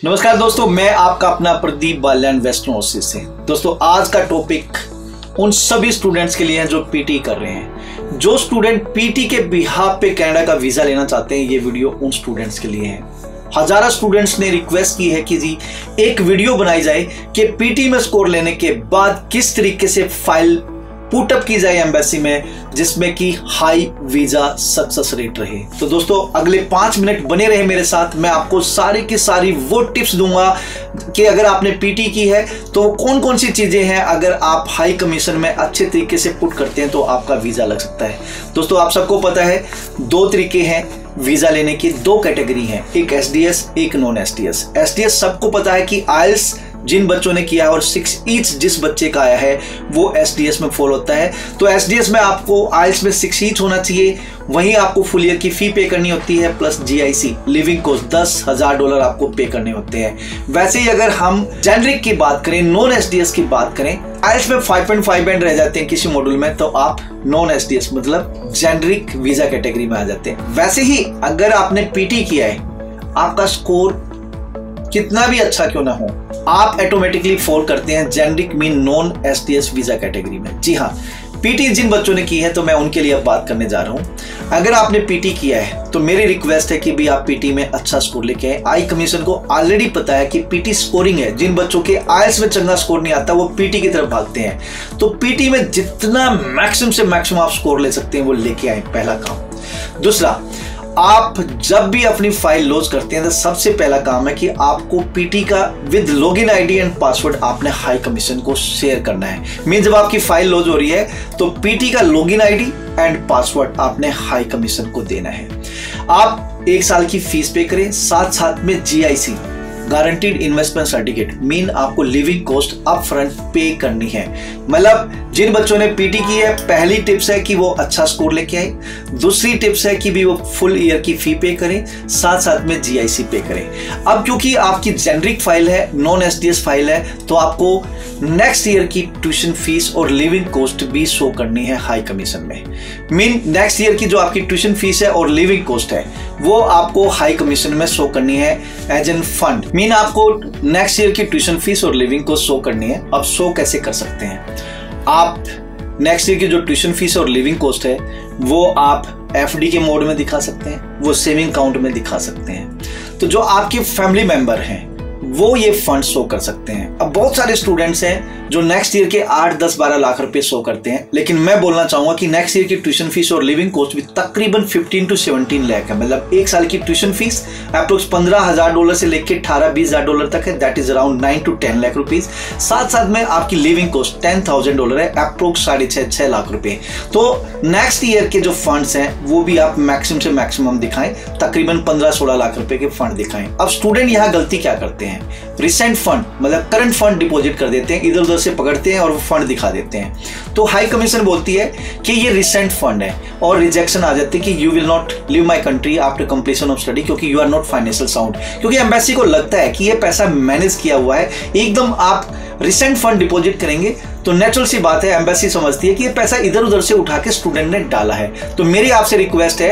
नमस्कार दोस्तों, मैं आपका अपना प्रदीप बाल्या इन्वेस्टमेंट से। दोस्तों आज का टॉपिक उन सभी स्टूडेंट्स के लिए है जो पीटी कर रहे हैं। जो स्टूडेंट पीटी के बिहाफ पे कनाडा का वीजा लेना चाहते हैं, ये वीडियो उन स्टूडेंट्स के लिए है। हजारों स्टूडेंट्स ने रिक्वेस्ट की है कि जी एक वीडियो बनाई जाए कि पीटी में स्कोर लेने के बाद किस तरीके से फाइल पुटअप की जाए एम्बेसी में, जिसमें कि हाई वीजा सक्सेस रेट रहे। तो दोस्तों अगले 5 मिनट बने रहे मेरे साथ, मैं आपको सारी की सारी वो टिप्स दूंगा कि अगर आपने पीटी की है तो कौन कौन सी चीजें हैं, अगर आप हाई कमीशन में अच्छे तरीके से पुट करते हैं तो आपका वीजा लग सकता है। दोस्तों आप सबको पता है 2 तरीके हैं वीजा लेने की, 2 कैटेगरी हैं, एक एसडीएस एक नॉन एसडीएस। एसडीएस सबको पता है कि आइल्स जिन बच्चों ने किया है और 6 ईच जिस बच्चे का आया है वो एसडीएस में फॉल होता है। तो एसडीएस में आपको आइल्स में 6 ईच होना चाहिए, वहीं आपको फुल ईयर की फी पे करनी होती है प्लस जीआईसी लिविंग कॉस्ट $10,000 आपको पे करने होते हैं। वैसे ही अगर हम जेनरिक की बात करें, नॉन एसडीएस की बात करें, आइल्स में 5.5 बैंड रह जाते हैं किसी मॉड्यूल में, तो आप नॉन एसडीएस मतलब जेनरिक वीजा कैटेगरी में आ जाते हैं। वैसे ही अगर आपने पीटी किया है, आपका स्कोर कितना भी अच्छा क्यों ना हो, आप ऑटोमेटिकली फॉल करते हैं generic mean non SDS visa category में। जी हाँ, पीटी जिन बच्चों ने की है तो मैं उनके लिए अब बात करने जा रहा हूं। अगर आपने पीटी किया है तो मेरी रिक्वेस्ट है कि भी आप पीटी में अच्छा स्कोर लेके आए। आई कमीशन को ऑलरेडी पता है कि पीटी स्कोरिंग है, जिन बच्चों के आइल्स में चंगा स्कोर नहीं आता वो पीटी की तरफ भागते हैं। तो पीटी में जितना मैक्सिमम से मैक्सिमम आप स्कोर ले सकते हैं वो लेके आए, पहला काम। दूसरा, आप जब भी अपनी फाइल लॉन्च करते हैं तो सबसे पहला काम है कि आपको पीटी का with login ID and password आपने हाई कमीशन को शेयर करना है। मीन जब आपकी फाइल लॉन्च हो रही है तो पीटी का लॉगिन आईडी एंड पासवर्ड आपने हाई कमीशन को देना है। आप 1 साल की फीस पे करें, साथ साथ में GIC guaranteed investment certificate mean आपको लिविंग कॉस्ट अप फ्रंट पे करनी है। मतलब जिन बच्चों ने पीटी की है, पहली टिप्स है कि वो अच्छा स्कोर लेके आए, दूसरी टिप्स है कि भी वो फुल ईयर की फी पे करें, साथ साथ में जीआईसी पे करें। अब क्योंकि आपकी जेनरिक फाइल है, नॉन एसडीएस फाइल है, तो आपको नेक्स्ट ईयर की ट्यूशन फीस और लिविंग कॉस्ट भी शो करनी है हाई कमीशन में। मीन नेक्स्ट ईयर की जो आपकी ट्यूशन फीस है और लिविंग कॉस्ट है वो आपको हाई कमीशन में शो करनी है एज एन फंड। मीन आपको नेक्स्ट ईयर की ट्यूशन फीस और लिविंग कॉस्ट शो करनी है। अब शो कैसे कर सकते हैं? आप नेक्स्ट ईयर की जो ट्यूशन फीस और लिविंग कॉस्ट है वो आप एफडी के मोड में दिखा सकते हैं, वो सेविंग अकाउंट में दिखा सकते हैं। तो जो आपके फैमिली मेंबर हैं वो ये फंड शो कर सकते हैं। अब बहुत सारे स्टूडेंट्स हैं जो नेक्स्ट ईयर के 8, 10, 12 लाख रुपए शो करते हैं, लेकिन मैं बोलना चाहूंगा कि नेक्स्ट ईयर की ट्यूशन फीस और लिविंग कॉस्ट भी तकरीबन 15 to 17 लाख है। मतलब 1 साल की ट्यूशन फीस अप्रोक्स $15,000 से लेकर $18-20,000 तक है, that is around 9 to 10 lakh rupees. साथ साथ में आपकी लिविंग कॉस्ट $10,000 है, अप्रोक्स 6.5 लाख रुपए। तो नेक्स्ट ईयर के जो फंड्स हैं वो भी आप मैक्सिमम से मैक्सिमम दिखाएं, तकरीबन 15-16 लाख रुपए के फंड दिखाएं। अब स्टूडेंट यहाँ गलती क्या करते हैं, रिसेंट फंड मतलब करंट फंड डिपॉजिट कर देते हैं, इधर उधर से पकड़ते हैं और वो फंड दिखा देते हैं। तो हाई कमीशन बोलती है कि ये रिसेंट फंड है और रिजेक्शन आ जाती है कि you will not leave my country after completion of study, क्योंकि you are not financial sound. क्योंकि एम्बेसी को लगता है कि ये पैसा मैनेज किया हुआ है, एकदम आप रिसेंट फंड डिपॉजिट करेंगे तो नेचुरल सी बात है, एम्बेसी समझती है कि ये पैसा इधर उधर से उठा के स्टूडेंट ने डाला है। तो मेरी आपसे रिक्वेस्ट है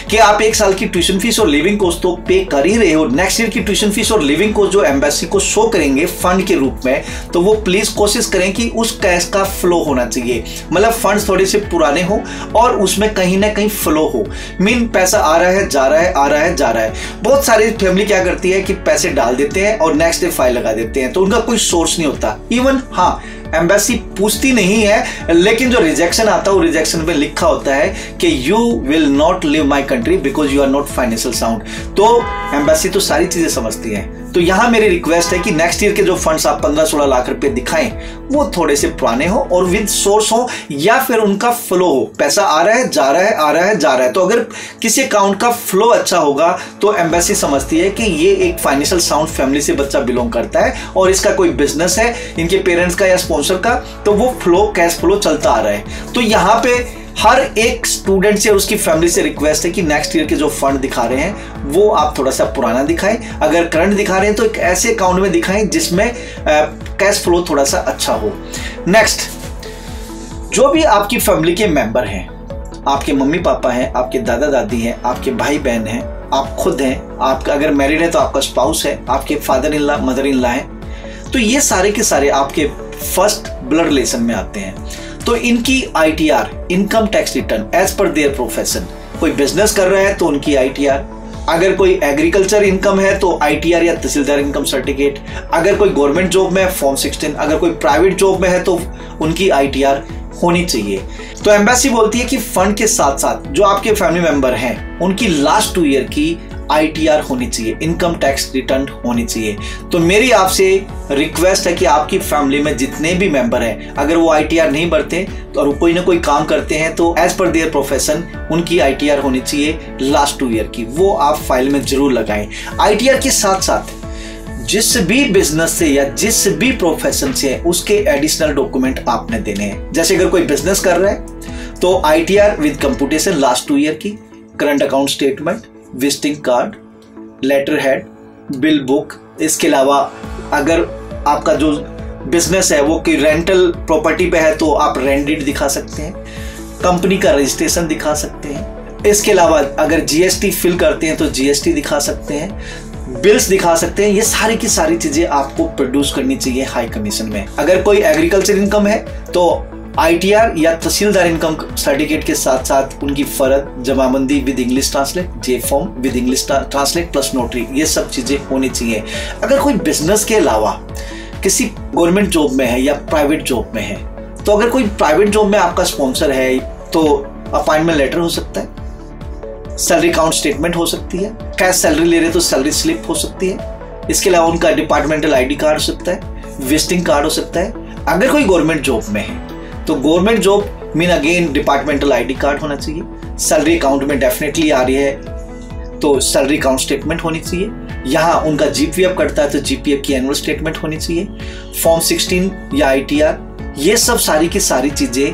कि आप 1 साल की ट्यूशन फीस और लिविंग कॉस्ट तो पे कर ही रहे हो, नेक्स्ट ईयर की ट्यूशन फीस और लिविंग कॉस्ट जो एम्बेसी को शो करेंगे फंड के रूप में, तो वो प्लीज कोशिश करें कि उस कैश का फ्लो होना चाहिए। मतलब फंड्स थोड़े से पुराने हो और उसमें कहीं ना कहीं फ्लो हो। मीन पैसा आ रहा है, जा रहा है, आ रहा है, जा रहा है। बहुत सारी फैमिली क्या करती है कि पैसे डाल देते हैं और नेक्स्ट डे फाइल लगा देते हैं, तो उनका कोई सोर्स नहीं होता। इवन हाँ, एम्बेसी पूछती नहीं है, लेकिन जो रिजेक्शन आता है वो रिजेक्शन में लिखा होता है कि you will not leave my country because you are not financial sound. तो एम्बेसी तो सारी चीजें समझती है। तो यहां मेरी रिक्वेस्ट है कि नेक्स्ट ईयर के जो फंड्स आप 15-16 लाख रुपए दिखाएं वो थोड़े से पुराने हो और विद सोर्स हो, या फिर उनका फ्लो हो। पैसा आ रहा है, जा रहा है, आ रहा है, जा रहा है। तो अगर किसी अकाउंट का फ्लो अच्छा होगा तो एम्बेसी समझती है कि ये एक फाइनेंशियल साउंड फैमिली से बच्चा बिलोंग करता है और इसका कोई बिजनेस है, इनके पेरेंट्स का या स्पॉन्सर का, तो वो फ्लो, कैश फ्लो चलता आ रहा है। तो यहाँ पे हर एक स्टूडेंट से, उसकी फैमिली से रिक्वेस्ट है कि नेक्स्ट ईयर के जो फंड दिखा रहे हैं वो आप थोड़ा सा पुराना दिखाएं। अगर करंट दिखा रहे हैं तो एक ऐसे अकाउंट में दिखाएं जिसमें कैश फ्लो थोड़ा सा अच्छा हो। नेक्स्ट, जो भी आपकी फैमिली के मेंबर हैं, आपके मम्मी पापा हैं, आपके दादा दादी हैं, आपके भाई बहन हैं, आप खुद हैं, आपका अगर मैरिड है तो आपका स्पाउस है, आपके father in law, mother in law है, तो ये सारे के सारे आपके फर्स्ट ब्लड रिलेशन में आते हैं। तो इनकी ITR, income tax return, as per their profession, कोई बिजनेस कर रहा है तो उनकी ITR, अगर कोई एग्रीकल्चर इनकम है तो ITR या तहसीलदार इनकम सर्टिफिकेट, अगर कोई गवर्नमेंट जॉब में है फॉर्म 16, अगर कोई प्राइवेट जॉब में है तो उनकी ITR होनी चाहिए। तो एम्बेसी बोलती है कि फंड के साथ साथ जो आपके फैमिली मेंबर हैं उनकी लास्ट 2 ईयर की ITR होनी चाहिए, इनकम टैक्स रिटर्न होनी चाहिए। तो मेरी आपसे रिक्वेस्ट है कि आपकी फैमिली में जितने भी मेंबर हैं, अगर वो ITR नहीं भरते तो और कोई ना कोई काम करते हैं तो एज पर देयर प्रोफेशन उनकी ITR होनी चाहिए लास्ट 2 ईयर की, वो आप फाइल में जरूर लगाएं। ITR के साथ साथ जिस भी बिजनेस से या जिस भी प्रोफेशन से है उसके एडिशनल डॉक्यूमेंट आपने देने हैं। जैसे अगर कोई बिजनेस कर रहा है तो ITR with computation last 2 year की, current account statement, visiting card, letter head, bill book. इसके अलावा अगर आपका जो बिजनेस है वो कोई रेंटल प्रॉपर्टी पे है तो आप रेंट डीड दिखा सकते हैं, कंपनी का रजिस्ट्रेशन दिखा सकते हैं। इसके अलावा अगर GST फिल करते हैं तो GST दिखा सकते हैं, बिल्स दिखा सकते हैं। ये सारी की सारी चीजें आपको प्रोड्यूस करनी चाहिए हाई कमीशन में। अगर कोई एग्रीकल्चर इनकम है तो ITR या तहसीलदार इनकम सर्टिफिकेट के साथ साथ उनकी फर्द, जमाबंदी with English translate, J form with English translate plus notary, ये सब चीजें होनी चाहिए। अगर कोई बिजनेस के अलावा किसी गवर्नमेंट जॉब में है या प्राइवेट जॉब में है, तो अगर कोई प्राइवेट जॉब में आपका स्पॉन्सर है तो अपॉइंटमेंट लेटर हो सकता है, सैलरी अकाउंट स्टेटमेंट हो सकती है, कैश सैलरी ले रहे तो सैलरी स्लिप हो सकती है। इसके अलावा उनका डिपार्टमेंटल ID कार्ड हो सकता है, विजिटिंग कार्ड हो सकता है। अगर कोई गवर्नमेंट जॉब में है तो government job mean again departmental ID card होना चाहिए। सैलरी अकाउंट में डेफिनेटली आ रही है तो सैलरी अकाउंट स्टेटमेंट होनी चाहिए। यहाँ उनका GPF करता है तो GPF की एनुअल स्टेटमेंट होनी चाहिए, फॉर्म 16 या ITR, ये सब सारी की सारी चीजें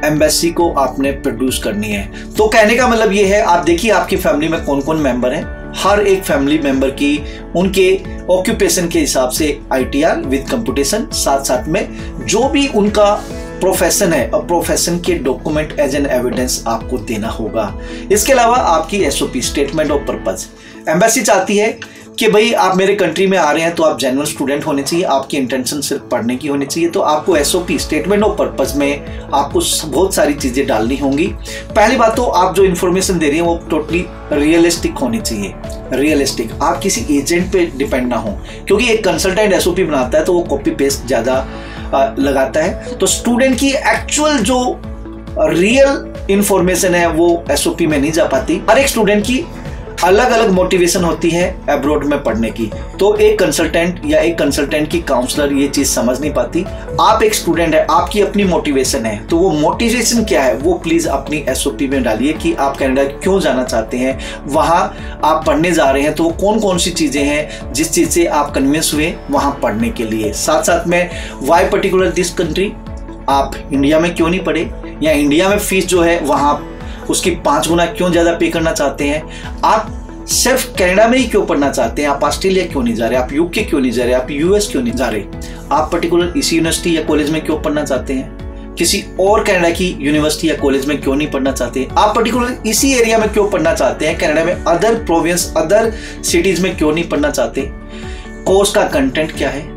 एम्बेसी को आपने प्रोड्यूस करनी है। तो कहने का मतलब ये है, आप देखिए आपकी फैमिली में कौन कौन मेंबर हैं, हर एक फैमिली मेंबर की उनके ऑक्यूपेशन के हिसाब से ITR विद कंप्यूटेशन, साथ साथ में जो भी उनका प्रोफेशन है और प्रोफेशन के डॉक्यूमेंट एज एन एविडेंस आपको देना होगा। इसके अलावा आपकी SOP, statement of purpose. Embassy चाहती है कि भाई आप मेरे कंट्री में आ रहे हैं तो आप जेन्युइन स्टूडेंट होने चाहिए, आपकी इंटेंशन सिर्फ पढ़ने की होनी चाहिए। तो आपको SOP, स्टेटमेंट ऑफ पर्पज में आपको बहुत सारी चीजें डालनी होंगी। पहली बात तो आप जो इन्फॉर्मेशन दे रही हैं वो टोटली रियलिस्टिक होनी चाहिए, रियलिस्टिक, आप किसी एजेंट पे डिपेंड ना हो, क्योंकि एक कंसल्टेंट SOP बनाता है तो वो कॉपी पेस्ट ज्यादा लगाता है। तो स्टूडेंट की एक्चुअल जो रियल इंफॉर्मेशन है वो SOP में नहीं जा पाती। हर एक स्टूडेंट की अलग अलग मोटिवेशन होती है अब्रॉड में पढ़ने की, तो एक कंसल्टेंट या एक कंसल्टेंट की काउंसलर ये चीज समझ नहीं पाती। आप एक स्टूडेंट है, आपकी अपनी मोटिवेशन है, तो वो मोटिवेशन क्या है वो प्लीज अपनी SOP में डालिए कि आप कनाडा क्यों जाना चाहते हैं, वहां आप पढ़ने जा रहे हैं तो कौन कौन सी चीजें हैं जिस चीज से आप कन्विंस हुए वहां पढ़ने के लिए। साथ साथ में वाई पर्टिकुलर दिस कंट्री, आप इंडिया में क्यों नहीं पढ़े, या इंडिया में फीस जो है वहां उसकी 5 गुना क्यों ज्यादा पे करना चाहते हैं, आप सिर्फ कनाडा में ही क्यों पढ़ना चाहते हैं, आप ऑस्ट्रेलिया क्यों नहीं जा रहे, आप UK क्यों नहीं जा रहे, आप US क्यों नहीं जा रहे, आप पर्टिकुलर इसी यूनिवर्सिटी या कॉलेज में क्यों पढ़ना चाहते हैं, किसी और कनाडा की यूनिवर्सिटी या कॉलेज में क्यों नहीं पढ़ना चाहते, आप पर्टिकुलर इसी एरिया में क्यों पढ़ना चाहते हैं, कनाडा में अदर प्रोविंस, अदर सिटीज में क्यों नहीं पढ़ना चाहते, कोर्स का कंटेंट क्या है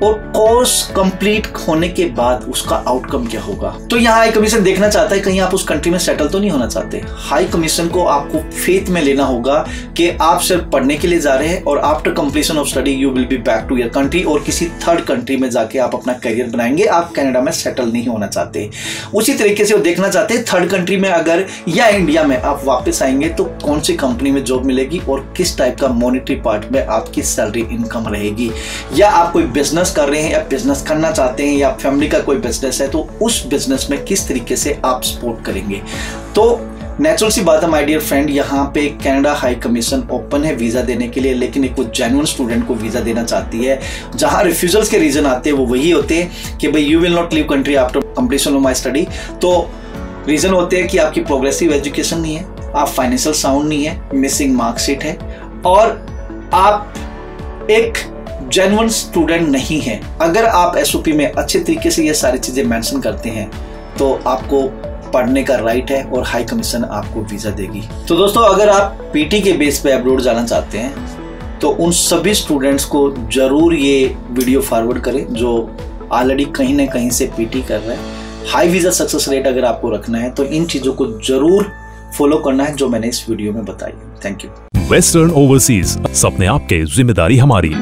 और कोर्स कंप्लीट होने के बाद उसका आउटकम क्या होगा। तो यहाँ हाई कमीशन देखना चाहता है कहीं आप उस कंट्री में सेटल तो नहीं होना चाहते। हाई कमीशन को आपको फेथ में लेना होगा कि आप सिर्फ पढ़ने के लिए जा रहे हैं और after completion of study you will be back to your country, और किसी थर्ड कंट्री में जाके आप अपना करियर बनाएंगे, आप कनाडा में सेटल नहीं होना चाहते। उसी तरीके से वो देखना चाहते हैं थर्ड कंट्री में अगर या इंडिया में आप वापस आएंगे तो कौन सी कंपनी में जॉब मिलेगी और किस टाइप का मॉनेटरी पार्ट में आपकी सैलरी इनकम रहेगी, या आप कोई बिजनेस कर रहे हैं या बिजनेस करना चाहते हैं या फैमिली का कोई बिजनेस है तो उस बिजनेस में किस तरीके से आप सपोर्ट करेंगे। तो नेचुरल सी बात है माय डियर फ्रेंड, यहाँ पे कनाडा हाई कमीशन ओपन है वीजा देने के लिए, लेकिन एक जेन्युइन स्टूडेंट को वीजा देना चाहती है। जहां रिफ्यूजल्स के रीजन आते हैं वो वही होते हैं कि भाई you will not leave country after completion of my study. तो रीजन होते हैं कि आपकी प्रोग्रेसिव एजुकेशन नहीं है, आप फाइनेंशियल साउंड नहीं है, मिसिंग मार्कशीट है, और आप एक जेन्युइन स्टूडेंट नहीं है। अगर आप SOP में अच्छे तरीके से ये सारी चीजें मेंशन करते हैं तो आपको पढ़ने का राइट है और हाई कमीशन आपको वीजा देगी। तो दोस्तों अगर आप पीटी के बेस पे अब्रॉड जाना चाहते हैं तो उन सभी स्टूडेंट्स को जरूर ये वीडियो फॉरवर्ड करें जो ऑलरेडी कहीं ना कहीं से पीटी कर रहे हैं। हाई वीजा सक्सेस रेट अगर आपको रखना है तो इन चीजों को जरूर फॉलो करना है जो मैंने इस वीडियो में बताई। Thank you. वेस्टर्न ओवरसीज, सपने आपके, जिम्मेदारी हमारी।